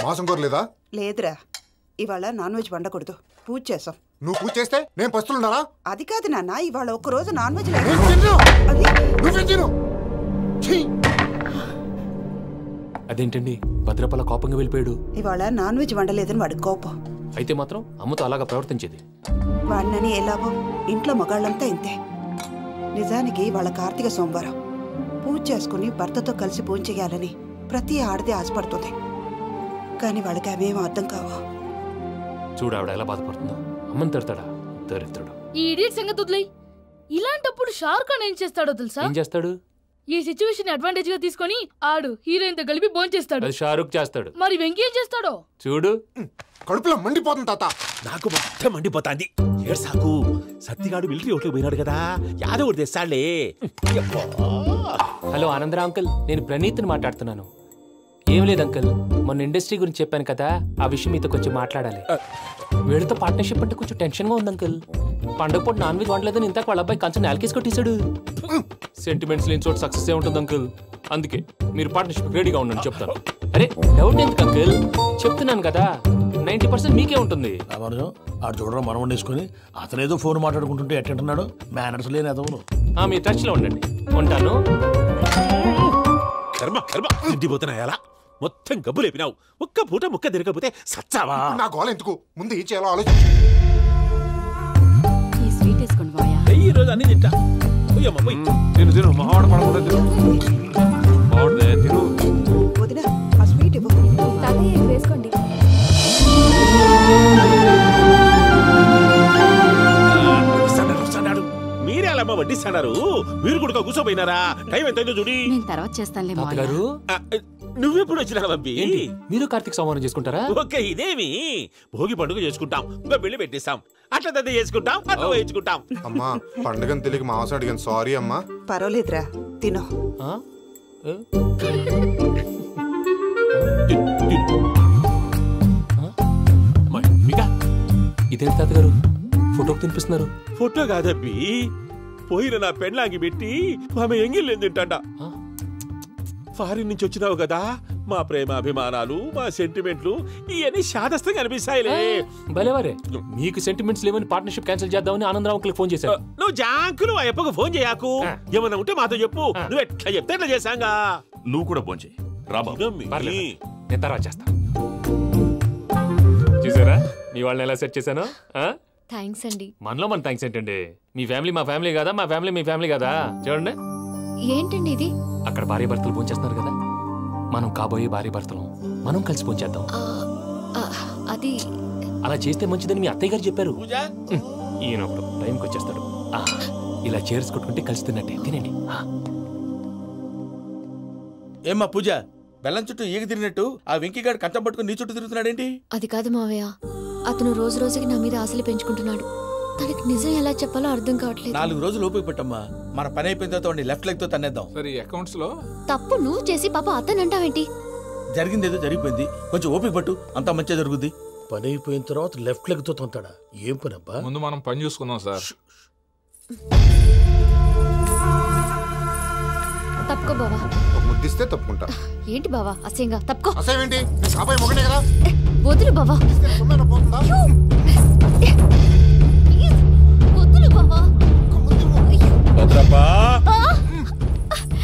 మాసం కోరలేదా? లేదురా, ఇవాళ నాన్ వెజ్ వండకూడదు, పూజ చేసాం. నువ్వు పూజ చేస్తే నేను పస్తులున్నారా? అది కాదు నాన్న, ఇవాళ ఒక్కరోజు నాన్ వెజ్ అదేంటండి భద్రపల కోపంగా వెళ్ళిపోయాడు? ఇవాళ నాన్ వెజ్ వండలేదని వాడి కోపం. అయితే మాత్రం అమ్మతో అలాగా ప్రవర్తించేది. వాడినని ఏ లాభం? ఇంట్లో మగాళ్ళంతా ఇంతే. నిజానికి వాళ్ళ కార్తీక సోమవారం పూజ చేసుకుని భర్తతో కలిసి పూజ చేయాలని ప్రతి ఆడది ఆశపడుతుంది. కానీ వాళ్ళకి అవేం అర్థం కావు. చూడు ఆవిడ ఎలా బాధపడుతుందో. అమ్మని తిడతాడా దరిద్రుడు. ఈ ఇడియట్ సంగతి వదిలేయ్. ఇలాంటప్పుడు షారుఖ్ ఖాన్ ఏం చేస్తాడో తెలుసా? ఏం చేస్తాడు? ఈ సిచ్యువేషన్ అడ్వాంటేజ్ గా తీసుకొని ఆడు హీరోయిన్ తో కలిపి బోన్ చేస్తాడు. అది షారుఖ్ చేస్తాడు. మరి వెంకీ ఏం చేస్తాడో చూడు. కడుపులో మండిపోతుంది తాత. నాకు మొత్తం మండిపోతాంది. ఏడు సాకు సత్తిగాడు మిలిటరీ ఓట్లు పోయినాడు కదా, యాదవ్ తెస్తాడులే. హలో ఆనందరా అంకుల్, నేను ప్రణీత్ని మాట్లాడుతున్నాను. ఏం లేదు అంకుల్, మొన్న ఇండస్ట్రీ గురించి చెప్పాను కదా, ఆ విషయం మీతో కొంచెం మాట్లాడాలి. వీడితో పార్ట్నర్షిప్ అంటే కొంచెం టెన్షన్ గా ఉంది అంకుల్. పండుగ పూట నాన్ వెజ్ వండలేదని ఇంతకు వాళ్ళ అబ్బాయి కంచెం నేలకేసి కొట్టేశాడు. సెంటిమెంట్స్ లేని చోట సక్సెస్ ఏ ఉంటుంది అంకుల్. అందుకే మీరు పార్ట్నర్షిప్ రెడీగా ఉండండి చెప్తాను. అరే డౌట్ ఎందుకు అంకుల్, చెప్తున్నాను కదా 90% మీకే ఉంటుంది. ఆడు చూడడం మనం వండేసుకుని అతనేదో ఫోన్ మాట్లాడుకుంటుంటే ఎట్టంటున్నాడు. మేనర్స్ లేని అదవును. మీ టచ్ లో ఉండండి. ఉంటాను. కర్మ కర్మ తిండిపోతున్నాయా? మొత్తం గబ్బు లేపినావు. ఒక్క పూట ముక్క తిరగకపోతే సచ్చావా? నా గోల ఎందుకు, ముందు ఏం చేయాలో ఆలోచించు. ఈ రోజు అన్ని తింటా. తిను తిను మావాడ పడకుండా తిను. మావాడదే తిను. వదినా ఆ స్వీట్ ఇవ్వు. వేసుకోండి. మీరే అలా వడ్డిస్తున్నారు. మీరు కూడా కూర్చోపోయినారా? టైం ఎంతైందో చూడి. తర్వాత చేస్తానులే తాతగారు. నువ్వెప్పుడు వచ్చినా అబ్బి? మీరు కార్తీక్ సంహారం చేసుకుంటారా? ఓకే, ఇదేమి భోగి పండుగ చేసుకుంటాం, ఇంకా పెళ్లి పెట్టేస్తాం, అట్లా దద్ద చేసుకుంటాం, అట్లా వేయించుకుంటాం. అమ్మా పండుగని తెలియక మాసం అడిగాను, సారీ అమ్మా. పర్వాలేదురా, తినో. ఇదేంటి తాతగారు ఫోటోకి తినిపిస్తున్నారు? ఫోటో కాదబ్బి, పోయిన నా పెళ్ళాంగి పెట్టి ఆమె ఎంగిల్లేం తింటాడ. ఫారిన్ నుంచి వచ్చినావు కదా, మా ప్రేమ అభిమానాలు, మా సెంటిమెంట్లు ఇవన్నీ శాదస్తంగా అనిపిస్తాయిలే. భలేవారే, మీకు సెంటిమెంట్స్ లేవని పార్ట్నర్షిప్ క్యాన్సిల్ చేద్దామని ఆనందరావు అంకుల్ ఫోన్ చేశారు. నువ్వు జాంకులు ఆ ఎప్పకు ఫోన్ చేయకు. ఏమన్నా ఉంటే మాతో చెప్పు. నువ్వు ఎట్లా చెప్తే ఎట్లా చేశాంగా. నువ్వు కూడా ఫోన్ చేయి. నేను తర్వాత చేస్తా. చూసారా మీ వాళ్ళని ఎలా సెట్ చేశాను? థ్యాంక్స్ అండి. మనలో మన థ్యాంక్స్ ఏంటండి? మీ ఫ్యామిలీ మా ఫ్యామిలీ కదా, మా ఫ్యామిలీ మీ ఫ్యామిలీ కదా. చూడండి ఏంటండి ఇది? అక్కడ భార్య భర్తలు పోంచేస్తున్నారు కదా, మనం కాబోయే భార్య భర్తలు మనం కలిసి పోంచేద్దాం. అది అలా చేస్తే మంచిదని మీ అత్తయ్య గారు చెప్పారు. ఈయన ఒకడు టైంకి వచ్చేస్తాడు. ఇలా చేర్స్ కొట్టుకుంటే కలిసి తిన్నట్టే. తినండి. ఏమ్మా పూజ, బెల్లం చుట్టూ ఈగ తిరిగినట్టు ఆ వెంకీగాడు కంచం పట్టుకుని నీ చుట్టూ తిరుగుతున్నాడేంటి? అది కాదు మావయ్య, అతను రోజు రోజుకి నా మీద ఆశలు పెంచుకుంటున్నాడు. తనకి నిజం ఎలా చెప్పాలో అర్థం కావట్లేదు. 4 రోజులు ఓపిక పట్టమ్మా, మన పని అయిపోయిన తర్వాత లెఫ్ట్ లెగ్ తో తన్నేద్దాం. సరే అకౌంట్స్ లో తప్పు నువ్వు చేసి పాప అతను అంటావేంటి? జరిగింది ఏదో జరిగిపోయింది, కొంచెం ఓపిక పట్టు, అంతా మంచిగా జరుగుద్ది. పని అయిపోయిన తర్వాత లెఫ్ట్ లెగ్ తో తొంతాడా? ఏం పని అబ్బా? ముందు మనం పని చూసుకుందాం సార్. తప్పుకో బావా. ఒక ముద్దిస్తే తప్పుకుంటా. ఏంటి బావా అసహ్యంగా? తప్పుకో. అసహ్యేంటి? నీ కాబోయే మొగనే కదా. వదులు బావా. వదులు బావా. భద్రప్పా,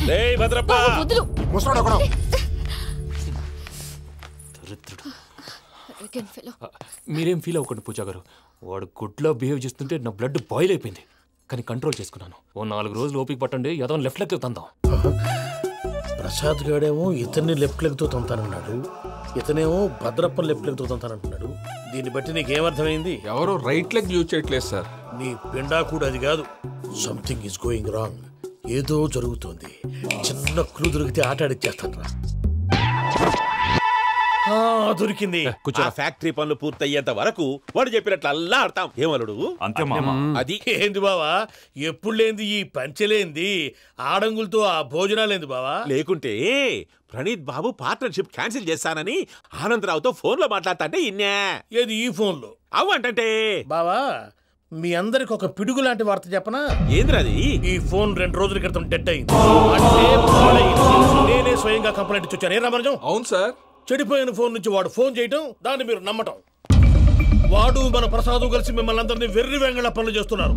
లేయ్ భద్రప్పా. వదులు. ముసలోడు ఒకడు. మీరేం ఫీల్ అవ్వకండి పూజా గారు. వాడు గుడ్లో బిహేవ్ చేస్తుంటే నా బ్లడ్ బాయిల్ అయిపోయింది. కానీ కంట్రోల్ చేసుకున్నాను. ఓ 4 రోజులు ఓపిక పట్టండి, ఏదో లెఫ్ట్ లెగ్ తందాం. ప్రసాద్ గాడేమో ఇతన్ని లెఫ్ట్ లెగ్ తో తొంతానన్నాడు, ఇతనేమో భద్రప్పని లెఫ్ట్ లెగ్ తో తొంతానంటున్నాడు. దీన్ని బట్టి నీకేమర్థమైంది? ఎవరు రైట్ లెగ్ యూజ్ చేయట్లేదు సార్. నీ పిండా కూడా అది కాదు. Something is going wrong. ఏదో జరుగుతోంది. చిన్న క్లూ దొరికితే ఆట ఆడిచ్చేస్తాను రా. దొరికింది. ఆ ఫ్యాక్టరీ పనులు పూర్తయ్యేంత వరకు వాడు చెప్పినట్లు అల్లా ఆడతాం. ఏమలుడు అంతే మామ. అది ఏంది బావా, ఎప్పుడు లేంది ఈ పంచలేంది, ఆడంగులతో ఆ భోజనాలేంది బావా? లేకుంటే ప్రణీత్ బాబు పార్ట్నర్షిప్ క్యాన్సిల్ చేస్తానని ఆనందరావుతో ఫోన్ లో మాట్లాడతాంటే ఇన్నే. ఏది ఈ ఫోన్ లో? అవ్వంటే బావా, మీ అందరికి ఒక పిడుగు లాంటి వార్త చెప్పనా? ఏంద్రది? ఈ ఫోన్ 2 రోజుల క్రితం డెడ్ అయింది. అంటే నేనే స్వయంగా కంప్లైంట్ ఇచ్చాను. ఏ రామరాజం? అవును సార్. చెడిపోయిన ఫోన్ నుంచి వాడు ఫోన్ చేయటం, దాన్ని మీరు నమ్మటం. వాడు మన ప్రసాదు కలిసి మిమ్మల్ని అందరినీ వెర్రి వెంగళ పనులు చేస్తున్నారు.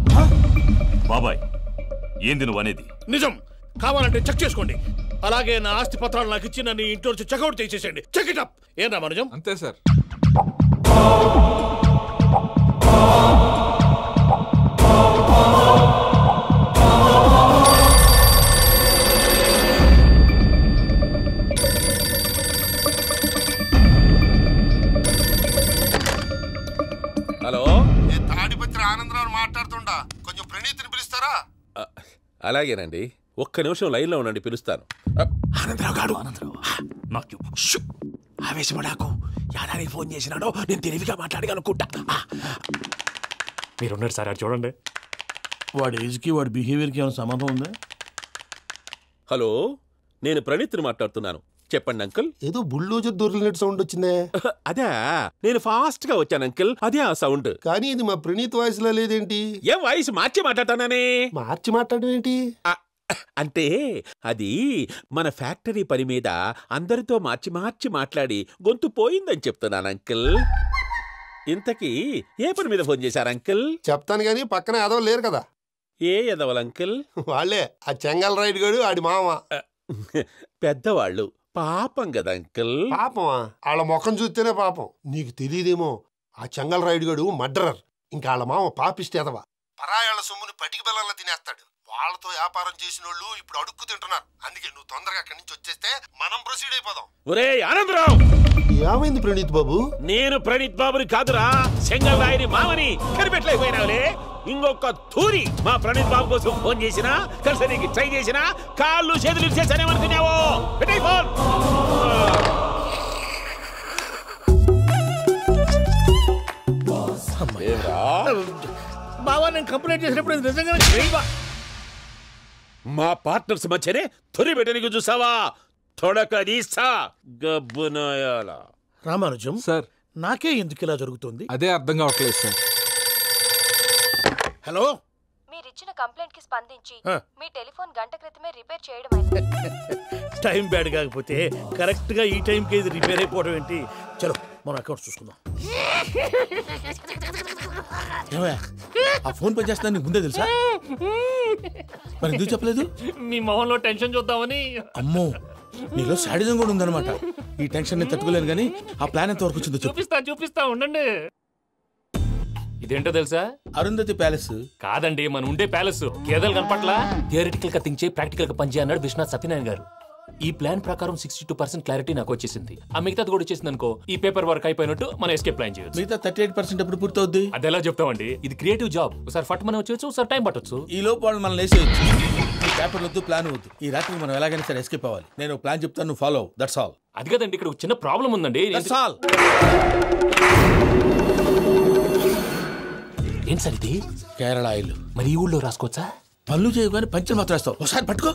బాబాయ్ ఏంది నువ్వు అనేది? నిజం. కావాలంటే చెక్ చేసుకోండి. అలాగే నా ఆస్తి పత్రాలు నాకు ఇచ్చి నన్ను ఇంట్లో నుంచి చెక్అౌట్ చేసేసండి. Check it up. ఏం రామానుజం? అంతే సార్. హలో, నేను తాడిపత్రి ఆనందరావు మాట్లాడుతుండా. కొంచెం ప్రణీతిని పిలుస్తారా? అలాగేనండి, ఒక్క నిమిషం లైన్లో ఉండండి, పిలుస్తాను. ఆనందరావు గాడు. ఆవేశపడాకు. యాదానికి ఫోన్ చేసినాడో నేను తెలివిగా మాట్లాడగలనుకుంటా. మీరున్నారు సార్, అది చూడండి. వాడి ఏజ్కి వాడి బిహేవియర్కి ఏమైనా సంబంధం ఉందా? హలో, నేను ప్రణీత్ని మాట్లాడుతున్నాను. చెప్పండి అంకుల్. ఏదో బుల్డోజర్ దొరికినట్టు సౌండ్ వచ్చిందే. అదే, నేను ఫాస్ట్ గా వచ్చాను అంకుల్, అదే ఆ సౌండ్. కానీ ఇది మా ప్రణీత్ వాయిస్ లో లేదేంటి? ఏం వాయిస్ మార్చి మాట్లాడతానే? మార్చి మాట్లాడడం ఏంటి? అంటే అది మన ఫ్యాక్టరీ పని మీద అందరితో మార్చి మార్చి మాట్లాడి గొంతు పోయిందని చెప్తున్నాను అంకుల్. ఇంతకీ ఏ పని మీద ఫోన్ చేశారు అంకుల్? చెప్తాను గానీ పక్కన ఎదవ లేరు కదా. ఏ ఎదవలు అంకుల్? వాళ్ళే, ఆ చెంగల్ రైడ్ గడు ఆడి మామ. పెద్దవాళ్ళు, పాపం కదా అంకుల్. పాపమా? వాళ్ళ ముఖం చూస్తేనే పాపం. నీకు తెలియదేమో, ఆ చెంగల్ రైడ్ గడు మర్డరర్. ఇంకా వాళ్ళ మామ పాపిస్తే ఎదవ. పరాయాళ్ళ సొమ్ముని పటికి బెల్లంలో తినేస్తాడు. వాళ్ళతో వ్యాపారం చేసిన వాళ్ళు ఇప్పుడు అడుక్కు తింటున్నారు. అందుకే నువ్వు తొందరగా అక్కడి నుంచి వచ్చేస్తే మనం ప్రొసీడ్ అయిపోదాం. ఒరే ఆనందరావు! ఏమైంది ప్రణీత్ బాబు? నేను ప్రణీత్ బాబుని కాదురా, చెంగల్ రాయని మామని. కనిపెట్టలేకపోయినావులే. ఇంకొక తూరి మా ప్రణీత్ బాబు కోసం ఫోన్ చేసినా, కలిసి నీకు ట్రై చేసినా కాళ్ళు చేతులు చేశానేమనుకున్నావో. పెట్టే ఫోన్. బావా, నేను కంప్లైంట్ చేసినప్పుడు నిజంగా మా పార్ట్నర్స్ మధ్యనే తొలి పెట్టడానికి చూసావా? తొడక నీస్తా గబ్బునాయాల. రామానుజం సార్, నాకే ఎందుకు ఇలా జరుగుతుంది? అదే అర్థం కావట్లేదు సార్. హలో, మీరిచ్చిన కంప్లైంట్ కి స్పందించి మీ టెలిఫోన్ గంట క్రితమే రిపేర్ చేయడం అయింది. టైం బ్యాడ్ కాకపోతే కరెక్ట్ గా ఈ టైంకి ఇది రిపేర్ అయిపోవడం ఏంటి? చలో మన అకౌంట్ చూసుకుందాం. ఆ ఫోన్ పని చేస్తున్నా నీకు ముందే తెలుసా? మరి ఎందుకు చెప్పలేదు? మీ మొహంలో టెన్షన్ చూద్దామని. అమ్మో, నీలో శాడిజం కూడా ఉందన్నమాట. ఈ టెన్షన్ ని తట్టుకోలేను కానీ ఆ ప్లాన్ ఎంత వరకు వచ్చిందో చూపిస్తా ఉండండి. ఇదేంటో తెలుసా? అరుంధతి ప్యాలెస్ కాదండి, మనం ఉండే ప్యాలెస్. గేదెలు కనపట్లా? థియరిటికల్ గా థింక్ చేయి, ప్రాక్టికల్ గా పనిచేయ అన్నాడు విశ్వనాథ్ సత్యనారాయణ గారు. ఈ ప్లాన్ ప్రకారం 62% క్లారిటీ నాకు వచ్చేసింది. ఆ మిగతాది కూడా వచ్చేసింది అనుకో, ఈ పేపర్ వర్క్ అయిపోయినట్టు మనం ఎస్కేప్ ప్లాన్ చేయొచ్చు. మిగతా 38% ఎప్పుడు పూర్తవుద్ది? అది ఎలా చెప్తామండి? ఇది క్రియేటివ్ జాబ్. ఒకసారి ఫట్ మనం వచ్చేయచ్చు, ఒకసారి టైం పట్టొచ్చు. ఈ లోపు వాళ్ళు మనం వేసేయచ్చు. ఈ పేపర్ వద్దు, ప్లాన్ వద్దు. ఈ రాత్రికి మనం ఎలాగైనా సరే ఎస్కేప్ అవ్వాలి. నేను ప్లాన్ చెప్తాను, నువ్వు ఫాలో. That's all. అది కదండి, ఇక్కడ ఒక చిన్న ప్రాబ్లం ఉందండి. That's all. ఏం సార్ ఇది? కేరళ ఆయిల్. మరి ఈ ఊళ్ళో రాసుకోవచ్చా? పనులు చేయగానే పంచర్ మాత్రం వేస్తావు. ఒకసారి పట్టుకో.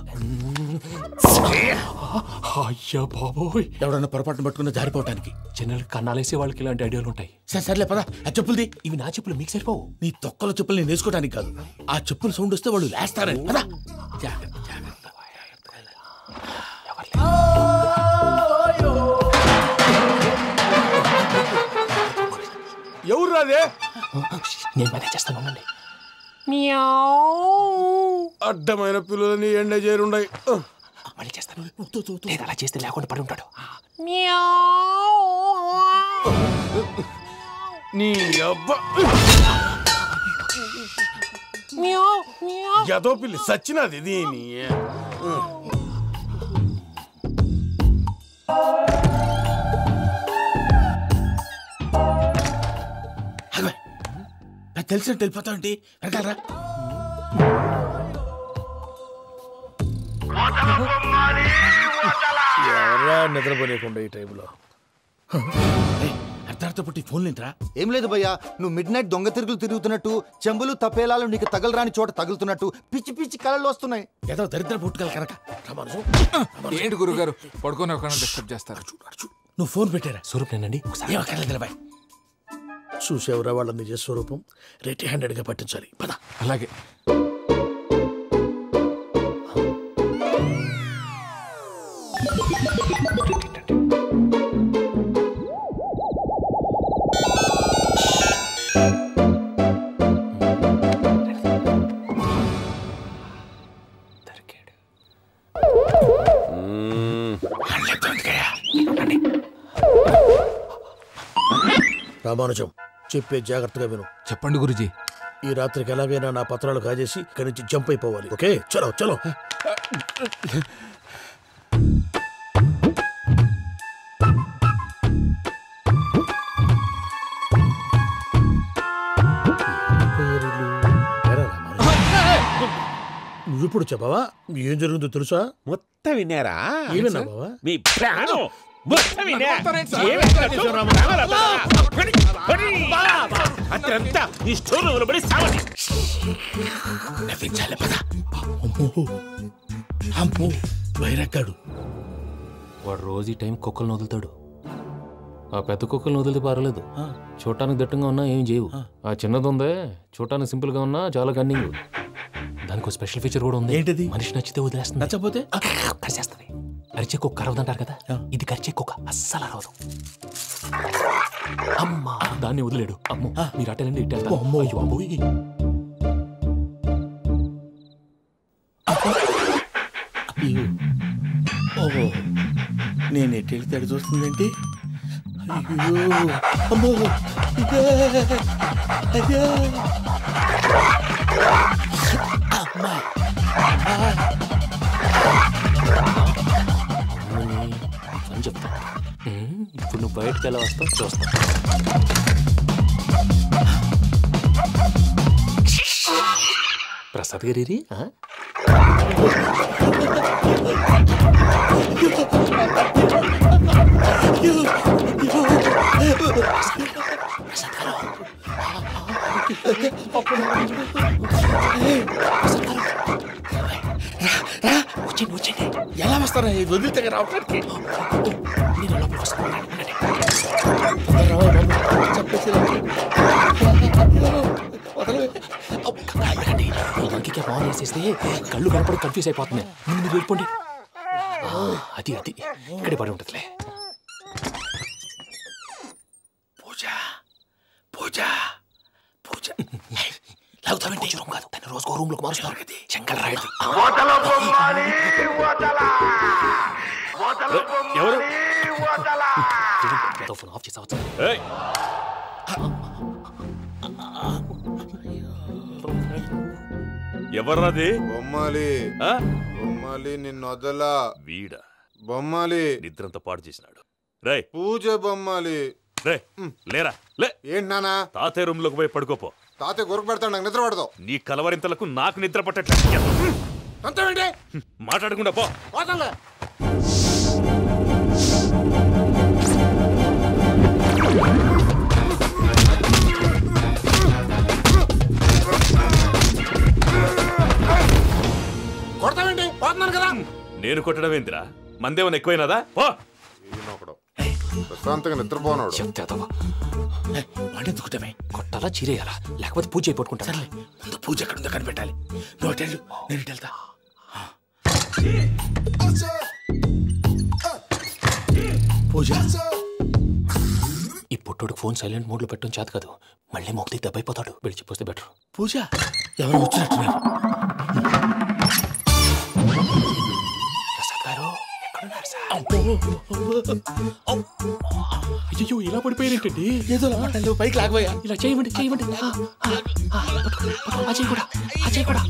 అయ్యా బాబోయ్, ఎవడన్నా పొరపాటున పట్టుకున్న జారిపోవటానికి. జనరల్ కన్నాలేసే వాళ్ళకి ఇలాంటి ఐడియాలు ఉంటాయి. సర్లే పదా. ఆ చెప్పులది. ఇవి నా చెప్పులు, మీకు సరిపోవు. నీ తొక్కల చెప్పులు నేను వేసుకోవడానికి కాదు, ఆ చెప్పులు సౌండ్ వస్తే వాళ్ళు లేస్తారని. పదా. ఎవరు రాదే? నేను మేనేజ్ చేస్తాను, ఉండండి. అడ్డమైన పిల్లలని ఎండ చేరుండయి. మళ్ళీ చేస్తాను. లేదు, అలా చేస్తే లేకుండా పడి ఉంటాడు. నీ అబ్బా ఎదో పిల్లి సచ్చినది దీని. తెలిసినట్టు వెళ్ళిపోతావంటి వెనకాలరా. ఎవరా నిద్రపోలేకుండా ఈ టైంలో? అర్ధార్థ పుట్టి ఫోన్ లేంట్రా? ఏం లేదు భయ్యా, నువ్వు మిడ్ నైట్ దొంగ తిరుగులు తిరుగుతున్నట్టు, చెంబులు తపేలాలు నీకు తగలరాని చోట తగులుతున్నట్టు పిచ్చి పిచ్చి కళలు వస్తున్నాయి. ఏదో దరిద్ర పుట్టుకల కనుక. ఏంటి గురుగారు పడుకొని ఒక డిస్టర్బ్ చేస్తారు? నువ్వు ఫోన్ పెట్టారా? స్వరూప్ నేనండి. నిలబాయ్. చూసేవరా వాళ్ళ నిజ స్వరూపం. రెడీ హ్యాండెడ్గా పట్టించాలి. పద. అలాగే. రామానుజం చెప్పే జాగ్రత్తగా విను. చెప్పండి గురుజీ. ఈ రాత్రికి ఎలాగైనా నా పత్రాలు కాజేసి ఇక్కడి నుంచి జంప్ అయిపోవాలి. ఓకే, చలో చలో. నువ్విప్పుడు చెప్పవా ఏం జరుగుతుందో తెలుసా? మొత్తం విన్నారా? ఏమన్నా బావా? మీ ప్రాణం అత్రంతా ఈ స్టోర్ రూమ్లో పడి సావని. నవ్వించాలి పద. అమ్మో అమ్మో వైరక్కాడు. వాడు రోజు ఈ టైం కుక్కలను వదులుతాడు. ఆ పెద్ద కుక్కలను వదిలితే పర్లేదు, చూడటానికి దట్టంగా ఉన్నా ఏం చేయవు. ఆ చిన్నది ఉందే చూడటానికి సింపుల్ గా ఉన్నా చాలా గన్నింగ్. దానికి ఒక స్పెషల్ ఫీచర్ కూడా ఉంది. ఏంటిది? మనిషి నచ్చితే వదిలేస్తుంది, నచ్చపోతే కరిచేస్తుంది. అరిచే కుక్క అరవదంటారు కదా, ఇది కరిచే కుక్క అస్సలు అరవదు. అమ్మా దాన్ని వదిలేడు. అమ్మో మీరు అటెండి ఇటు వెళ్తారు. అమ్మో అయ్యో ఓహో నేను ఎటు వెళ్తాడు చూస్తుందంటే అయ్యో అమ్మో అయ్యో అమ్మా అని చెప్తా. ఇప్పుడు నువ్వు బయటకు ఎలా వస్తావు చూస్తా. ప్రసాద్ గారి ఎలా వస్తారా వదిలితే రావడానికి? ఇంకే బాగా వేసేస్తే కళ్ళు కనపడి కన్ఫ్యూజ్ అయిపోతున్నాయి. ముందు మీరు వెళ్ళిపోండి. అది అది ఇక్కడే పడి ఉంటుందిలే. పూజ పూజ పూజ లాగుతామంటే రూమ్ కాదు, తన రోజుకో రూమ్ లోకి మారుస్తున్నారు కదా. శంకర్ రాయుడు ఎవరు ఫోన్ ఆఫ్ చేసావచ్చు. ఎవర్రాది? బొమ్మాలి బొమ్మాలి నిన్ను వదలా. వీడ బొమ్మాలి నిద్రంతా పాడు చేసినాడు. రే పూజ బొమ్మాలి. రే లేరా లే. ఏంటి నానా? తాతయ్య రూమ్ లోకి పోయి పడుకోపో. తాతయ్య గొరకు పెడతాడు, నాకు నిద్ర పడతావు. నీ కలవరింతలకు నాకు నిద్ర పట్టట్లేదు. అంతేంటి మాట్లాడకుండా పో. కొడతావేంటి? పోతున్నాను కదా. నేను కొట్టడం ఏంటిరా? మందేమన్నా ఎక్కువైనదా? పో. ప్రశాంతంగా నిద్రపోనాడు. వాడెందుకుంటామే? కొట్టాలా చీరేయాలా లేకపోతే పూజ అయిపోట్టుకుంటా. ముందు పూజ ఎక్కడ ఉందో కనిపెట్టాలి. నువ్వు వెళ్ళు, నేను వెళ్తా. పూజ ఈ పుట్టుడికి ఫోన్ సైలెంట్ మోడ్ లో పెట్టడం చేత కాదు. మళ్ళీ మొక్కి దెబ్బైపోతాడు. వెళ్ళి చెప్పొస్తే బెటర్. పూజ ఎవరు వచ్చినట్టున్నారు? ప్రసాద్ గారు ఎక్కడున్నారు సార్? అయ్యో ఇలా పడిపోయారేంటండి? ఏదో పైకి లాగబోయా. ఇలా చేయమండి చేయమండి. అజయ్ కూడా అజయ్ కూడా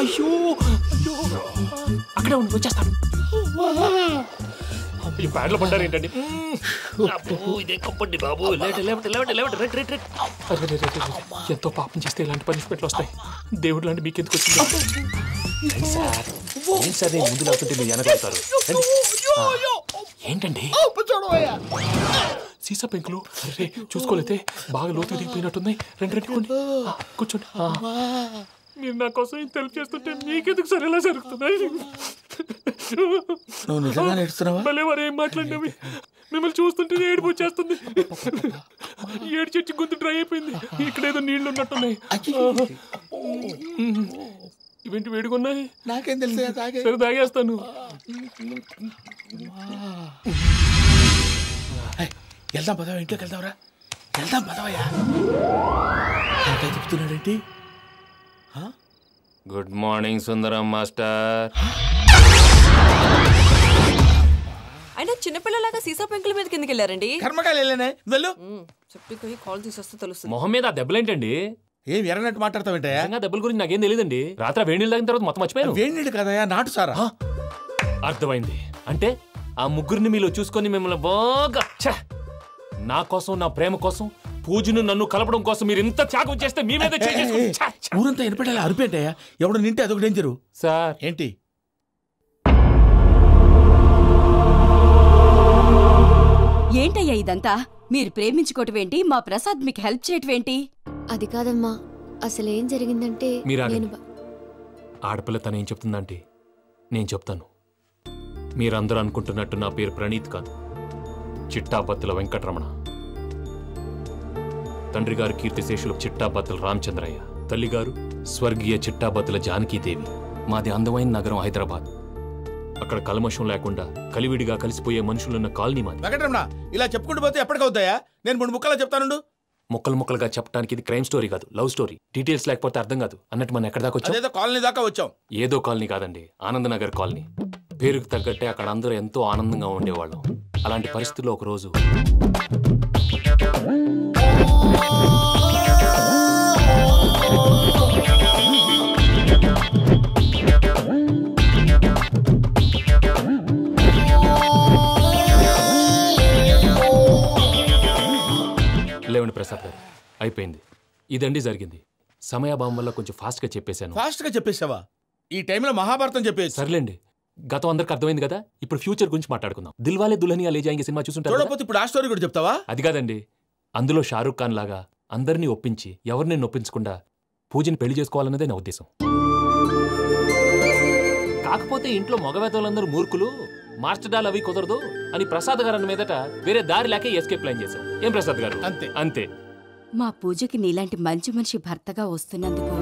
అయ్యో అక్కడే ఉండి వచ్చేస్తాను. ఈ బ్యాడ్లో పడ్డారు ఏంటండి? ఇదే కప్పండి బాబు. ఎంతో పాపం చేస్తే ఇలాంటి పనిష్మెంట్లు వస్తాయి. దేవుడు లాంటి మీకెందుకు వచ్చింది సార్? ఏంటి సార్ నేను ముందు లేకుంటే మీరు వెనకాడతారు. ఏంటండి సీసా పెంకులు? అరే చూసుకోలేతే బాగా లోతు దిగిపోయినట్టున్నాయి. రండి రండి కూర్చోండి. మీరు నా కోసం ఇంత హెల్ప్ చేస్తుంటే మీకెందుకు సరే ఎలా జరుగుతున్నాయి? నువ్వు నిజంగా నేర్చుతున్నావా? మళ్ళీ వారు ఏం మాట్లాడినవి మిమ్మల్ని చూస్తుంటే ఏడుపు వచ్చేస్తుంది. ఏడు చెట్టు గొంతు డ్రై అయిపోయింది. ఇక్కడ ఏదో నీళ్లు ఉన్నట్టున్నాయి. ఇవేంటి వేడుకున్నాయి? నాకేం తెలుసు. సరే తాగేస్తాను. వెళ్దాం పదవా, ఇంట్లోకి వెళ్దాంరా. వెళ్దాం పదవయ్యా. ఇంకా చెప్తున్నాడేంటి? గుడ్ మార్నింగ్ సుందరం మాస్టర్. అయినా చిన్న సీసా పెంకుల మీద కిందకి వెళ్ళారండి. కర్మకాయలు వెళ్ళానే వెళ్ళు. చెప్పి కాల్ తీసేస్తే తెలుస్తుంది. మొహం మీద ఆ దెబ్బలేంటండి? ఏం ఎర్రనట్టు మాట్లాడతావేంటయ్యా? దెబ్బల గురించి నాకేం తెలియదండి. రాత్రి వేడి నీళ్ళు తాగిన తర్వాత మొత్తం మర్చిపోయాను. వేడి నీళ్ళు కదయా, నాటు సారా. అర్థమైంది. అంటే ఆ ముగ్గురిని మీలో చూసుకొని మిమ్మల్ని బాగా నా కోసం, నా ప్రేమ కోసం, పూజను నన్ను కలపడం కోసం మీరు ఇంత త్యాగం చేస్తే మీ మీద ఊరంతా వినపడేలా అరిపేంటయ్యా? ఎవడు నింటే అదొక డేంజరు. సార్ ఏంటి ఏంటయ్యా ఇదంతా? మీరు ప్రేమించుకోవటం ఏంటి? మా ప్రసాద్ మీకు హెల్ప్ చేయటం ఏంటి? అది కాదమ్మా, అసలు ఏం జరిగిందంటే ఆడపిల్ల తనేం చెప్తుందంటే నేను చెప్తాను. మీరందరూ అనుకుంటున్నట్టు నా పేరు ప్రణీత్ కాదు, చిట్టాపత్తుల వెంకటరమణ. తండ్రి గారు కీర్తిశేషులు చిట్టాపత్తుల రామచంద్రయ్య, తల్లిగారు స్వర్గీయ చిట్టాపత్తుల జానకీదేవి. మాది అందమైన నగరం హైదరాబాద్. అక్కడ కల్మషం లేకుండా కలివిడిగా కలిసిపోయే మనుషులున్న కాలనీ మాది. వెంకటరమణ, ఇలా చెప్పుకుంటూ పోతే ఎప్పటికవుతాయా? నేను 3 ముక్కలా చెప్తాను. ముక్కలు ముక్కలుగా చెప్పడానికి ఇది క్రైమ్ స్టోరీ కాదు, లవ్ స్టోరీ. డీటెయిల్స్ లేకపోతే అర్థం కాదు. అన్నట్టు మనం ఎక్కడ దాకా వచ్చాం? ఏదో కాలనీ దాకా వచ్చాం. ఏదో కాలనీ కాదండి, ఆనందనగర్ కాలనీ. పేరుకు తగ్గట్టే అక్కడ అందరూ ఎంతో ఆనందంగా ఉండేవాళ్ళం. అలాంటి పరిస్థితుల్లో ఒకరోజు లేవండి ప్రసాద్ గారు, అయిపోయింది. ఇదండి జరిగింది. సమయాభావం వల్ల కొంచెం ఫాస్ట్గా చెప్పేశాను. ఫాస్ట్గా చెప్పేసావా? ఈ టైంలో మహాభారతం చెప్పేసి. సర్లేండి, గతం అందరికి అర్థమైంది కదా. ఇప్పుడు ఫ్యూచర్ గురించి మాట్లాడుకుందాం. దిల్వాలే దుల్హనియా లే జాయేంగే సినిమా చూసుంటారు. చూడకపోతే ఇప్పుడు ఆ స్టోరీ కూడా చెప్తావా? అది కాదండి, అందులో షారూఖ్ ఖాన్ లాగా అందరినీ ఒప్పించి ఎవరిని నొప్పించకుండా పూజని పెళ్లి చేసుకోవాలన్నదే నా ఉద్దేశం. కాకపోతే ఇంట్లో మగవేతలందరూ మూర్ఖులు, మార్చడాలు అవి కుదరదు అని ప్రసాద్ గారు అన్న మీదట వేరే దారి లేక ఎస్కేప్ ప్లాన్ చేశాం. ఏం ప్రసాద్ గారు? అంతే అంతే. మా పూజకి నీలాంటి మంచి మనిషి భర్తగా వస్తున్నందుకు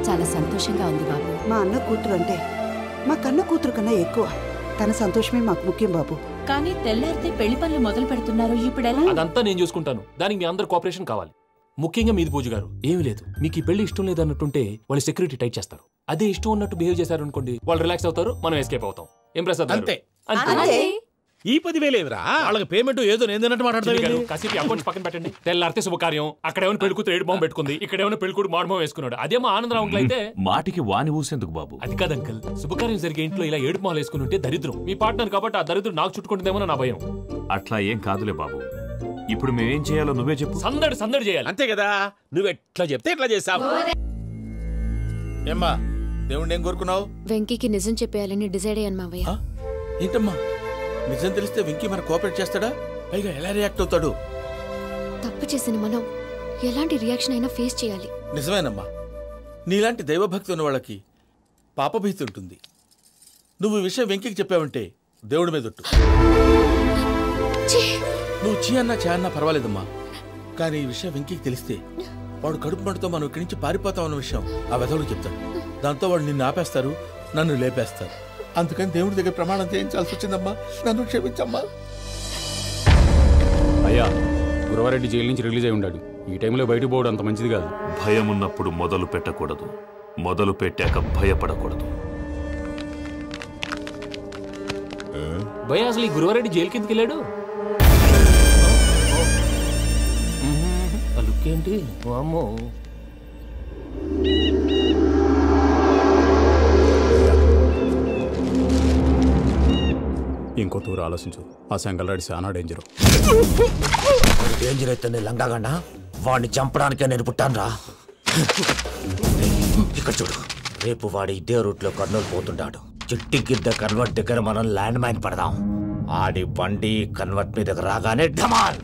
చాలా సంతోషంగా ఉంది బాబు. మా అన్న కూతురు అంటే మా కన్న కూతురు కన్నా ఎక్కువ. తన సంతోషమే మాకు ముఖ్యం బాబు. కానీ తెల్లారితే పెళ్లి పనులు మొదలు పెడుతున్నారు, ఇప్పుడెలా? అదంతా నేను చూసుకుంటాను. దానికి మీ అందరు కోఆపరేషన్ కావాలి. ముఖ్యంగా మీది పూజ గారు. ఏమీ లేదు, మీకు ఈ పెళ్లి ఇష్టం లేదు అన్నట్టుంటే వాళ్ళు సెక్యూరిటీ టైట్ చేస్తారు. అదే ఇష్టం ఉన్నట్టు బిహేవ్ చేశారు అనుకోండి, వాళ్ళు రిలాక్స్ అవుతారు, మనం ఎస్కేప్ అవుతాం. ఏం ప్రసాద్? అంతే. ఈ 10,000 ఏమిరా? వాళ్ళకి పేమెంట్ ఏదో నేను మాట్లాడతాను. కాసేపు అకౌంట్స్ పక్కన పెట్టండి. తెల్లారితే శుభకార్యం. అక్కడేమైనా పెళ్లి కూతురు ఏడు బాంబు పెట్టుకుంది, ఇక్కడేమైనా పెళ్లి కూతురు మాడు బాంబు వేసుకున్నాడు. అదేమో ఆనందరావు అంకుల్ అయితే మాటికి వాని ఊసేందుకు బాబు? అది కాదు అంకుల్, శుభకార్యం జరిగే ఇంట్లో ఇలా ఏడు మాలు వేసుకుని ఉంటే దరిద్రం. మీ పార్ట్నర్ కాబట్టి ఆ దరిద్రం నాకు చుట్టుకుంటుందేమో నా భయం. అట్లా ఏం కాదులే బాబు. ఇప్పుడు మేమేం చేయాలో నువ్వే చెప్పు. సందడి సందడి చేయాలి. అంతే కదా, నువ్వెట్లా చెప్తే ఎట్లా చేస్తావు. ఏమ్మా, దేవుణ్ణి ఏం కోరుకున్నావు? వెంకీకి నిజం చెప్పేయాలని డిసైడ్ అయ్యాను మావయ్య. ఏంటమ్మా, నిజం తెలిస్తే వెంకీ మన కోఆపరేట్ చేస్తాడా? పైగా ఎలా రియాక్ట్ అవుతాడు? తప్పు చేసిన మనం ఎలాంటి రియాక్షన్ అయినా ఫేస్ చేయాలి. నిజమేనమ్మా, నీలాంటి దైవభక్తి ఉన్న వాళ్ళకి పాపభీతి ఉంటుంది. నువ్వు ఈ విషయం వెంకీకి చెప్పావంటే దేవుడి మీద ఒట్టు. నువ్వు చీ అన్నా చే అన్నా పర్వాలేదమ్మా, కానీ ఈ విషయం వెంకీకి తెలిస్తే వాడు కడుపు మంటతో మనం ఇక్కడి నుంచి పారిపోతాం అన్న విషయం ఆ వెధవుడు చెప్తాడు. దాంతో వాడు నిన్ను ఆపేస్తారు, నన్ను లేపేస్తారు. అందుకని దేవుడి దగ్గర ప్రమాణం చేయించాల్సి వచ్చిందమ్మా, నన్ను క్షమించమ్మా. అయ్యా, గురవారెడ్డి జైలు నుంచి రిలీజ్ అయి ఉన్నాడు. ఈ టైంలో బయటకు పోవడం అంత మంచిది కాదు. భయం ఉన్నప్పుడు మొదలు పెట్టకూడదు, మొదలు పెట్టాక భయపడకూడదు. భయ అసలు ఈ గురువారెడ్డి జైలు కిందకి వెళ్ళాడు. ఏంటి అమ్మో, ఇంకో తూరు ఆలోచించు. ఆ సెంగల్రాడి చాలా డేంజర్. డేంజర్ అయితే లంగాగండా వాడిని చంపడానికే నేను పుట్టాను రా. ఇక్కడ చూడు, రేపు వాడు ఇదే రూట్లో కర్నూలు పోతుంటాడు. చిట్టి గిద్ద కన్వర్ట్ దగ్గర మనం ల్యాండ్ మైన్ పడదాం. ఆడి బండి కన్వర్ట్ మీద రాగానే ఢమాల్.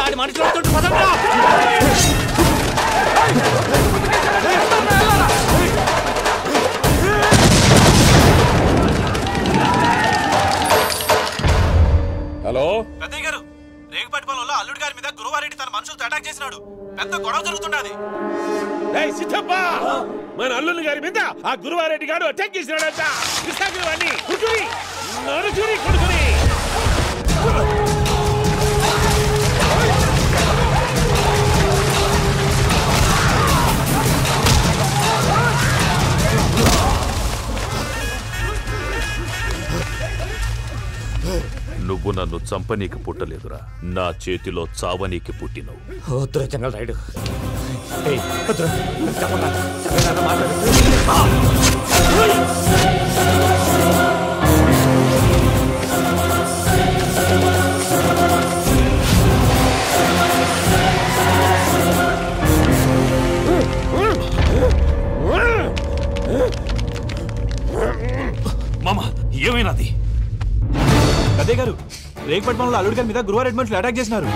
ఆడి మనుషులు హలో పెద్దయ్య గారు, రేగుపాటి పొలంలో అల్లుడి గారి మీద గురువారెడ్డి తన మనుషులతో అటాక్ చేసినాడు. పెద్ద గొడవ జరుగుతున్నది. సిద్ధప్ప, మన అల్లుని గారి మీద ఆ గురువారెడ్డి గారు అటాక్ చేసినాడంట. కొడుకుని నువ్వు నన్ను చంపనీకి పుట్టలేదురా, నా చేతిలో చావనీకి పుట్టినవు. వద్దురా జంగల్ రైడ్. మామా ఏమైనాది? అదే గారు, రేగుపట్నంలో అల్లుడి గారి మీద గురువారెడ్డి మనుషులు అటాక్ చేసినారు.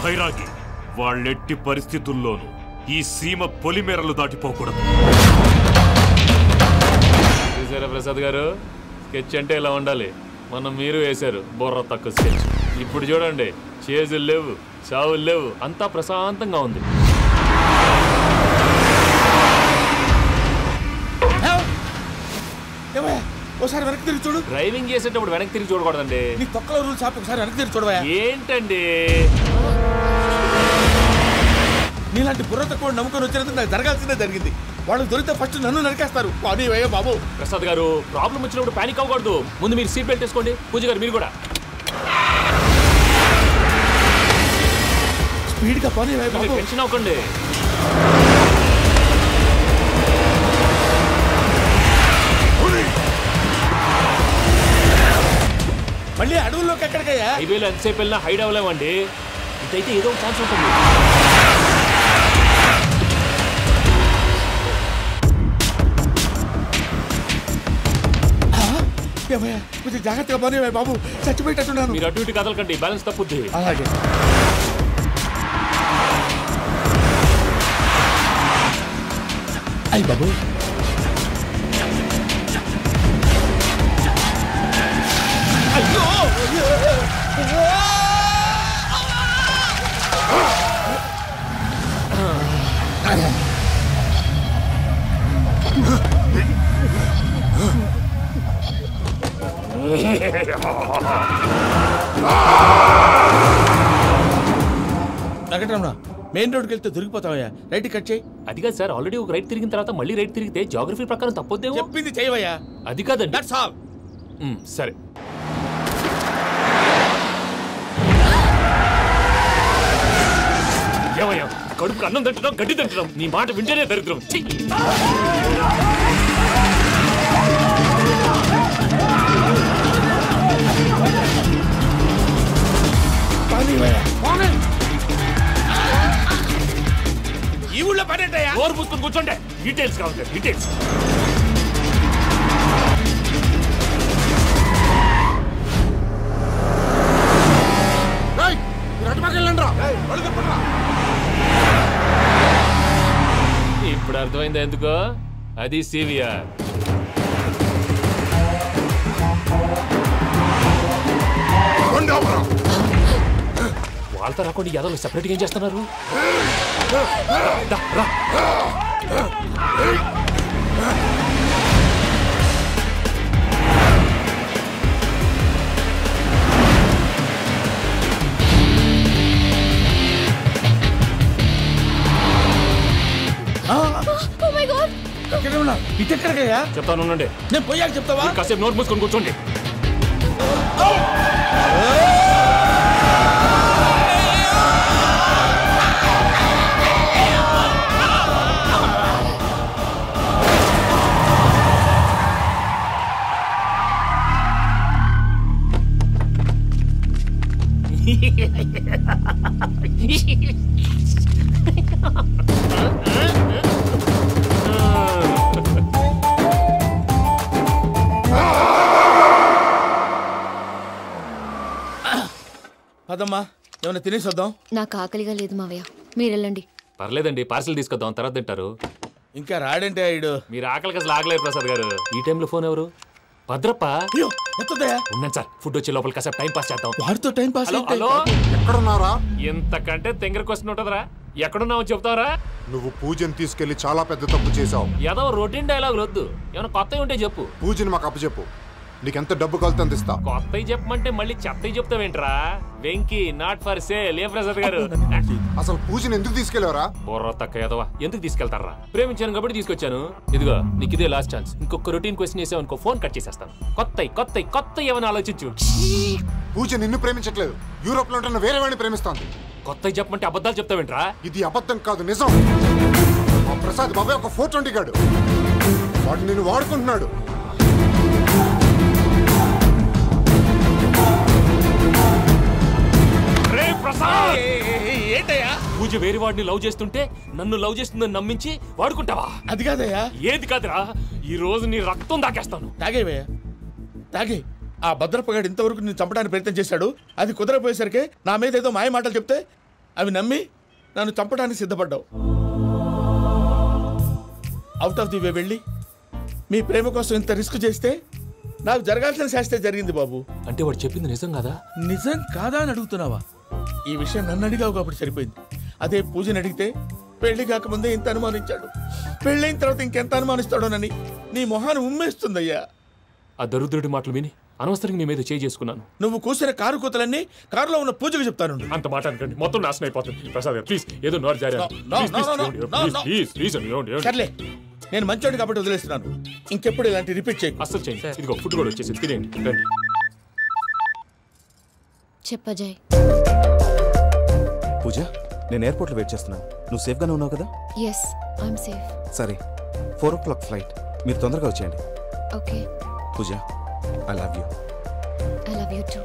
భైరాగి, వాళ్ళెట్టి పరిస్థితుల్లోనూ ఈ సీమ పొలిమేరలు దాటిపోకూడదు. చూసారా ప్రసాద్ గారు, స్కెచ్ అంటే ఇలా ఉండాలి. మనం మీరు వేశారు బొర్ర తక్కువ స్కెచ్. ఇప్పుడు చూడండి, చేజులు లేవు, చావులు లేవు, అంతా ప్రశాంతంగా ఉంది. ఒకసారి వెనక్కి తిరిగి చూడు. డ్రైవింగ్ చేసేటప్పుడు వెనక్కి తిరిగి చూడకూడదండి. నీ తొక్కలో రూల్స్ ఆపి ఒకసారి వెనక్కి తిరిగి చూడవా. ఏంటండి నీలాంటి బుర్ర తక్కువ నమ్ముకొని వచ్చినందుకు నాకు జరగాల్సిందే జరిగింది. వాళ్ళు దొరికితే ఫస్ట్ నన్ను నరికేస్తారు. అయ్యో బాబు. ప్రసాద్ గారు, ప్రాబ్లం వచ్చినప్పుడు పానిక్ అవ్వకూడదు. ముందు మీరు సీట్ బెల్ట్ వేసుకోండి. పూజ గారు మీరు కూడా స్పీడ్గా పని టెన్షన్ అవ్వకండి. మళ్ళీ అడవుల్లోకి ఎక్కడికయ్యా? హైవేలో ఎంతసేపు వెళ్ళినా హైడ్ అవ్వలేమండి. ఇదైతే ఏదో ఒక ఛాన్స్ ఉంటుంది. కొంచెం జాగ్రత్తగా పని బాబు, చచ్చిపోయేటట్టున్నాను. మీరు అటు ఇటు కదలకండి, బ్యాలెన్స్ తప్పుద్ది. అలాగే. అయ్యి బాబు, వెంకటరమణ, మెయిన్ రోడ్కి వెళ్తే దొరికిపోతావయ్యా. రైట్ కట్ చేయి. అది కాదు సార్, ఆల్రెడీ ఒక రైట్ తిరిగిన తర్వాత మళ్ళీ రైట్ తిరిగితే జాగ్రఫీ ప్రకారం తప్పొద్దేమో. చెప్పింది చేయవయ్యా. అది కాదండి. That's all. సరే. ఏమయ్యా, కడుపుకు అన్నం తింటున్నాం, గడ్డి తింటున్నాం, నీ మాట వింటేనే దరిద్రం. ఈ ఊళ్ళో పడేటయ్యా. ఓరు పుస్తకం కూర్చోండి, డీటెయిల్స్ కావాలి, డీటెయిల్స్. ఇప్పుడు అర్థమైందా ఎందుకో? అది సివిఆర్. వాళ్ళతో రాకుండా యాదవ్ సెపరేట్గా ఏం చేస్తున్నారు? ఇటెక్కడికయ్యా? చెప్తాను ఉండండి. నేను పోయాక చెప్తావా? కాసేపు నోట్ మూసుకొని కూర్చోండి. పదమ్మా, ఏమైనా తినేసి వద్దాం. నాకు ఆకలిగా లేదు మావయ్య, మీరు వెళ్ళండి. పర్లేదండి, పార్సిల్ తీసుకొద్దాం, తర్వాత తింటారు. ఇంకా రాడంటే ఆయుడు. మీరు ఆకలికి అసలు ఆగలేదు ప్రసాద్ గారు. ఈ టైంలో ఫోన్ ఎవరు? భద్రప్ప. ఉన్నాను సార్, ఫుడ్ వచ్చే లోపల కాసేపు టైం పాస్ చేద్దాం. వాడితో టైం పాస్. హలో, ఎక్కడున్నారా? ఇంతకంటే తెంగర క్వశ్చన్ ఉంటుందిరా. ఎక్కడున్నావు చెప్తావరా? నువ్వు పూజని తీసుకెళ్లి చాలా పెద్ద తప్పు చేశావు. ఏదో రొటీన్ డైలాగులు వద్దు, ఏమైనా కొత్తవి ఉంటే చెప్పు. పూజని మాకు అప్పచెప్పు. నీకెంత డబ్బు కలితే అందిస్తా. కొత్తవి చెప్పమంటే మళ్ళీ చెత్తవి చెప్తావేంట్రా? Venky not for sale. ఏ ప్రసాద్ గారు అసలు పూజని ఎందుకు తీసుకెళ్లేవరా? బొర్ర తక్క ఏదవా, ఎందుకు తీసుకెళ్తారా? ప్రేమించాను కాబట్టి తీసుకొచ్చాను. ఇదిగో నీకు ఇదే లాస్ట్ ఛాన్స్. ఇంకొక రొటీన్ క్వశ్చన్ చేసావు అనుకో, ఫోన్ కట్ చేసేస్తాను. కొత్త ఏమైనా ఆలోచించు. పూజ నిన్ను ప్రేమించట్లేదు, యూరోప్ లో ఉంటున్న వేరే వాడిని ప్రేమిస్తోంది. కొత్తవి చెప్పమంటే అబద్ధాలు చెప్తావేంట్రా? ఇది అబద్ధం కాదు, నిజం. మా ప్రసాద్ బాబాయ్ ఒక 420 గాడు, వాడు నిన్ను వాడుకుంటున్నాడు. ఏంటయ్యా? పూజ వేరే వాడిని లవ్ చేస్తుంటే నన్ను లవ్ చేస్తుందని నమ్మించి వాడుకుంటావా? అది కాదయ్యా. ఏది కాదురా, ఈ రోజు నీ రక్తం దాకేస్తాను. తాగేవయ్యా, తాగే. ఆ భద్రపగాడు ఇంతవరకు నేను చంపడానికి ప్రయత్నం చేశాడు. అది కుదరపోయేసరికి నా మీద ఏదో మాయ మాటలు చెప్తే అవి నమ్మి నన్ను చంపడానికి సిద్ధపడ్డావు. అవుట్ ఆఫ్ ది వే వెళ్ళి మీ ప్రేమ కోసం ఇంత రిస్క్ చేస్తే నాకు జరగాల్సిన శాస్త్రే జరిగింది బాబు. అంటే వాడు చెప్పింది నిజం కాదా? నిజం కాదా అని అడుగుతున్నావా? ఈ విషయం నన్ను అడిగావు కాబట్టి సరిపోయింది. అదే పూజని అడిగితే పెళ్లి కాకముందే ఇంత అనుమానించాడు, పెళ్ళైన తర్వాత ఇంకెంత అనుమానిస్తాడోనని నీ మొహాన్ని ఉమ్మేస్తుందయ్యా. ఆ దరిద్రుడి మాటలు విని అనవసరంగా నీ మీద చేయి చేసుకున్నాను. నువ్వు కూసిన కారు కూతలన్నీ కారులో ఉన్న పూజకు చెప్తాను. అంత మాట అనకండి, మొత్తం నాశనం అయిపోతుంది. ప్రసాద్ ప్లీజ్, ఏదో నోరు జారీ. సర్లే, నేను మంచోడు కాబట్టి వదిలేస్తున్నాను. ఇంకెప్పుడు ఇలాంటి రిపీట్ చేయి. అస్సలు చేయండి. ఇదిగో ఫుడ్ కూడా వచ్చేసి తినేయండి. రండి. చెప్పజాయ్. పూజ, నేను ఎయిర్పోర్ట్లో వెయిట్ చేస్తున్నాను. నువ్వు సేఫ్గానే ఉన్నావు కదా? Yes, I'm safe. సరే, 4 o'clock ఫ్లైట్. మీరు తొందరగా వచ్చేయండి. Okay. Pooja, I love you. I love you too.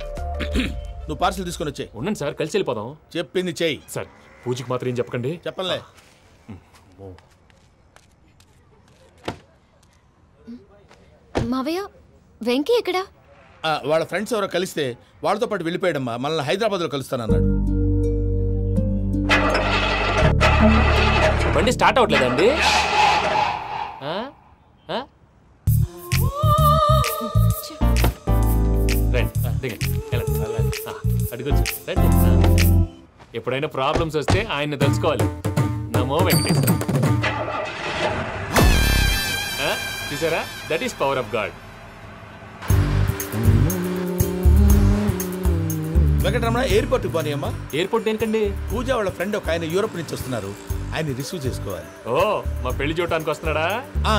నువ్వు పార్సల్ తీసుకొని వచ్చే. ఉండండి సార్, కలిసి వెళ్ళిపోదాం. చెప్పింది చెయ్యి సార్. పూజకి మాత్రం ఏం చెప్పకండి. చెప్పలే. మావయ్య, వెంకీ ఎక్కడా? వాళ్ళ ఫ్రెండ్స్ ఎవరో కలిస్తే వాళ్ళతో పాటు వెళ్ళిపోయాడమ్మా. మనల్ని హైదరాబాద్లో కలుస్తానన్నాడు. బండి స్టార్ట్ అవ్వట్లేదండి. అడుగొచ్చు. ఎప్పుడైనా ప్రాబ్లమ్స్ వస్తే ఆయన్ని తెలుసుకోవాలి. నమో వెంకటేశ్వర. చూసారా, that is power of God. Venkataramana, airport పోనీ అమ్మా. ఎయిర్పోర్ట్ దేనికండి? పూజ వాళ్ళ ఫ్రెండ్ ఒక ఆయన యూరోప్ నుంచి వస్తున్నారు, ఆయన రిసీవ్ చేసుకోవాలి. ఓ, మా పెళ్లి చూడటానికి వస్తున్నాడా?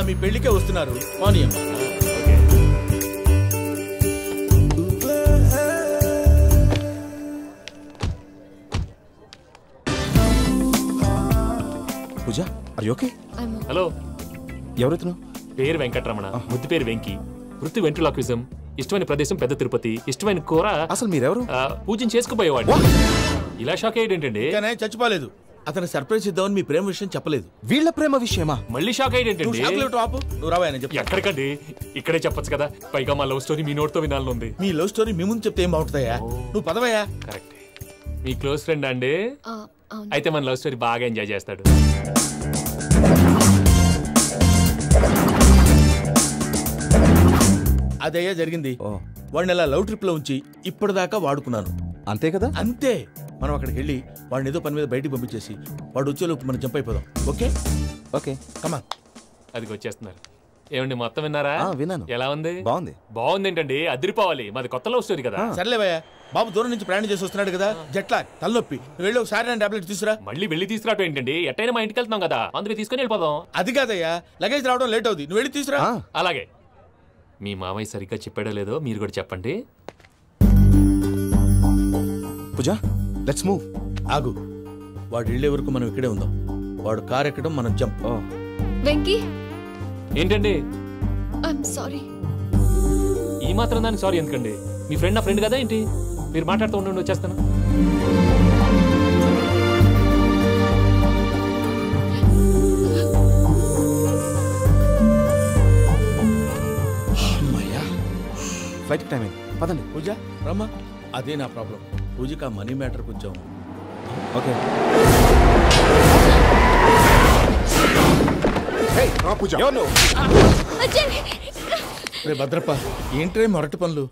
మీ పెళ్లికే వస్తున్నారు. పోనీ అమ్మా. పూజ, ఆర్ యు ఓకే? హలో, ఎవరైతున్నావు? పేరు వెంకటరమణ, ముద్దు పేరు వెంకీ, వృత్తి వెంట్రులాక్విజం, ఇష్టమైన ప్రదేశం పెద్ద తిరుపతి, ఇష్టమైన కూర. అసలు మీరెవరు? పూజను చేసుకుపోయేవాడు. ఇలా షాక్ అయ్యేటండి. చచ్చిపోలేదు. అతను సర్ప్రైజ్ ఇద్దామని మీ ప్రేమ విషయం చెప్పలేదు. వీళ్ళ ప్రేమ విషయమా? మళ్ళీ షాక్ అయ్యేటండి. నువ్వు రావాయని చెప్పి. ఎక్కడికండి, ఇక్కడే చెప్పొచ్చు కదా. పైగా మా లవ్ స్టోరీ మీ నోటితో వినాలని ఉంది. మీ లవ్ స్టోరీ మీ ముందు చెప్తే ఏం బాగుంటుందయ్యా? నువ్వు పదవయ్యా. కరెక్ట్. మీ క్లోజ్ ఫ్రెండ్ అండి? అయితే మన లవ్ స్టోరీ బాగా ఎంజాయ్ చేస్తాడు. అదయ్యా జరిగింది. వాడిని అలా లవ్ ట్రిప్ లో ఉంచి ఇప్పటిదాకా వాడుకున్నాను. అంతే కదా? అంతే. మనం అక్కడికి వెళ్ళి వాడిని ఏదో పని మీద బయటికి పంపించేసి వాడు వచ్చేలోపు మనం జంప్ అయిపోదాం. ఓకే ఓకే, కమాన్. అది వచ్చేస్తున్నారు. ఏమండి, మొత్తం విన్నారా? విన్నాను. ఎలా ఉంది? బాగుంది. బాగుంది ఏంటండి, అదిరిపోవాలి. మాది కొత్త లవ్ స్టోరీ కదా. సర్లేవయ్యా, బాబు దూరం నుంచి ప్రయాణం చేసి వస్తున్నాడు కదా, జట్లా తలనొప్పి. వెళ్ళి ఒకసారి టాబ్లెట్ తీసుకురా. మళ్ళీ వెళ్ళి తీసుకురావటం ఏంటండి? ఎట్టైనా మా ఇంటికి వెళ్తున్నాం కదా, అందుకే తీసుకుని వెళ్ళిపోదాం. అది కాదయ్యా, లగేజ్ రావడం లేట్ అవుతుంది. నువ్వు వెళ్ళి తీసుకురా. అలాగే. మీ మామయ్య సరిగ్గా చెప్పాడో లేదో మీరు కూడా చెప్పండి. పూజ, లెట్స్ మూవ్. ఆగు, వాడు వెళ్ళే వరకు మనం ఇక్కడే ఉందాం. వాడు కార్ ఎక్కడం, మనం జంప్. వెంకీ, ఏంటండి? I'm sorry. ఈ మాత్రం దానికి సారీ ఎందుకండి? మీ ఫ్రెండ్ నా ఫ్రెండ్ కదా ఏంటి? మీరు మాట్లాడుతూ ఉండండి, వచ్చేస్తాను. ఫ్లైట్ టైం అయింది, పదండి. పూజ రమ్మా. అదే నా ప్రాబ్లం. పూజకి ఆ మనీ మ్యాటర్ కొంచెం. ఓకే. రే భద్రప్ప, ఏంట్రే మొరటి పనులు?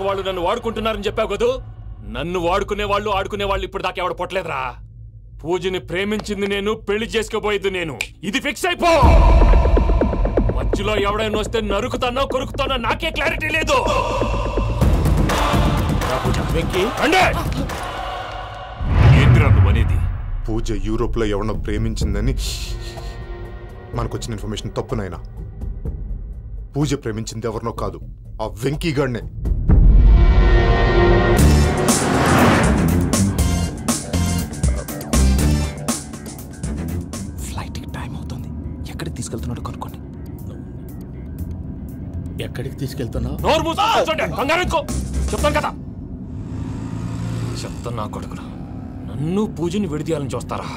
వాళ్ళు నన్ను వాడుకుంటున్నారని చెప్పావు కదూ. నన్ను వాడుకునే వాళ్ళు ఆడుకునే వాళ్ళు ఇప్పుడు దాకా ఎవడ పొట్టలేదురా. పూజని ప్రేమించింది నేను, పెళ్లి చేసుకోబోయేది నేను. ఇది ఫిక్స్ అయిపో. మధ్యలో ఎవడైనా వస్తే నరుకుతానో కొరుకుతానో నాకే క్లారిటీ లేదు. ఏంటిరా నువ్వనేది? పూజ యూరోప్ లో ఎవరినో ప్రేమించిందని మనకొచ్చిన ఇన్ఫర్మేషన్ తప్పునైనా. పూజ ప్రేమించింది ఎవరినో కాదు, ఆ వెంకీగాడినే. ఫ్లైట్కి టైం అవుతుంది. ఎక్కడికి తీసుకెళ్తున్నాడో కనుక్కోండి. ఎక్కడికి తీసుకెళ్తున్నావు? చెప్తాను కదా. చెప్తాను నా కొడుకురా. నన్ను పూజని విడిదీయాలని చూస్తారా?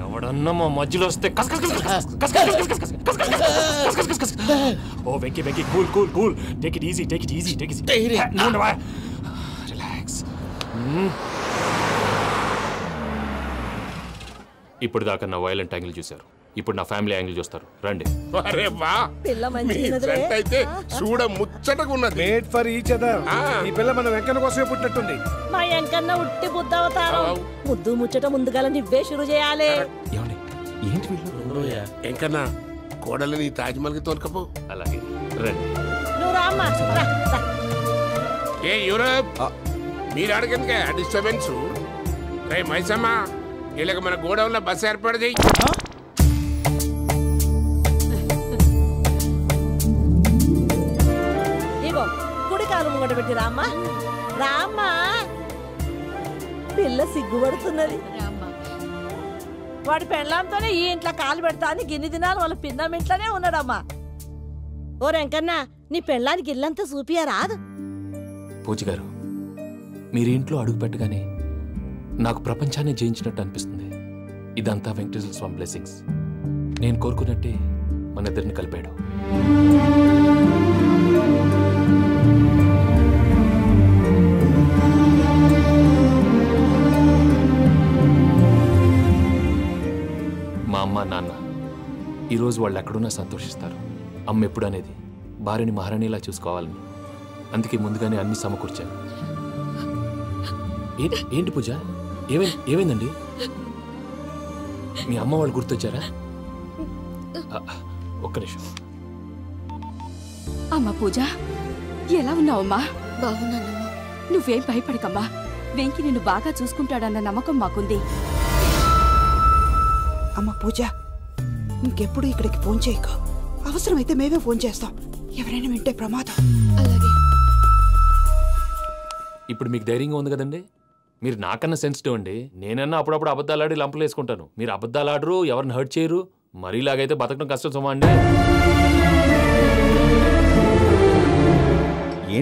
ఎవడన్నా మా మధ్యలో వస్తే ఓ Venky Venky cool cool cool. Take it easy, take it easy, take it easy. Relax. ఇప్పుడు దాకా నా వైలెంట్ యాంగిల్ చూశారు, ఇప్పుడు నా ఫ్యామిలీ యాంగిల్ చూస్తారు. రండి. అరే వా, మీ ఫ్రెండ్ అయితే చూడ ముచ్చటగా ఉన్నది. Made for each other. ఈ పిల్ల మన వెంకన్న కోసమే పుట్టినట్టుంది. మా వెంకన్న ఉట్టి బుద్ధ అవతారం. ముద్దు ముచ్చట ముందుగా నువ్వే షురు చేయాలి. ఏంటి వీళ్ళు? వెంకన్న కోడలని తాజ్మహల్ కి తోలుకపో. అలాగే రండి. నువ్వు రామ్మా. ఏ యూరోప్ మీరు అడగనుక డిస్టర్బెన్స్. రే మైసమ్మ, వీళ్ళకి మన గోడౌన్ లో బస్సు ఏర్పాటు చేయి. ఇగో కుడి కాలు ముంగట పెట్టి రామ్మా. రామ్మా, పిల్ల సిగ్గుపడుతున్నది. వాడి పెళ్ళాంతోనే ఈ ఇంట్లో కాలు పెడతా అని గిన్ని దినాలు వాళ్ళ పిన్నం ఇంట్లోనే ఉన్నాడమ్మా. ఓ వెంకన్న, నీ పెళ్ళానికి ఇల్లంతా చూపియా రాదు? పూజ గారు, మీరు ఇంట్లో అడుగు పెట్టగానే నాకు ప్రపంచాన్ని జయించినట్టు అనిపిస్తుంది. ఇదంతా వెంకటేశ్వర స్వామి బ్లెస్సింగ్స్. నేను కోరుకున్నట్టే మన ఇద్దరిని కలిపాడు. మా అమ్మ నాన్న ఈరోజు వాళ్ళు ఎక్కడున్నా సంతోషిస్తారు. అమ్మ ఎప్పుడు అనేది భార్యని మహారాణిలా చూసుకోవాలని, అందుకే ముందుగానే అన్ని సమకూర్చాను. ఏంటి పూజ, ఏమైందండి? మీ అమ్మ వాళ్ళు గుర్తొచ్చారా? ఒక్క నిమిషం. అమ్మా పూజ, ఎలా ఉన్నావమ్మా? బాగున్నానమ్మా. నువ్వేం భయపడకమ్మా. వెంకి నిన్ను బాగా చూసుకుంటాడన్న నమ్మకం మాకుంది. అమ్మ పూజ, ఇంకెప్పుడు ఇక్కడికి ఫోన్ చేయకు. అవసరమైతే మేమే ఫోన్ చేస్తాం. ఎవరైనా వింటే ప్రమాదం. ఇప్పుడు మీకు ధైర్యంగా ఉంది కదండి. మీరు నాకన్నా సెన్సిటివ్ అండి. నేనన్నా అప్పుడప్పుడు అబద్ధాలు ఆడి లంపలు వేసుకుంటాను. మీరు అబద్ధాలు ఆడరు, ఎవరిని హర్ట్ చేయరు. మరీలాగైతే బతకడం కష్టం సుమా అండి.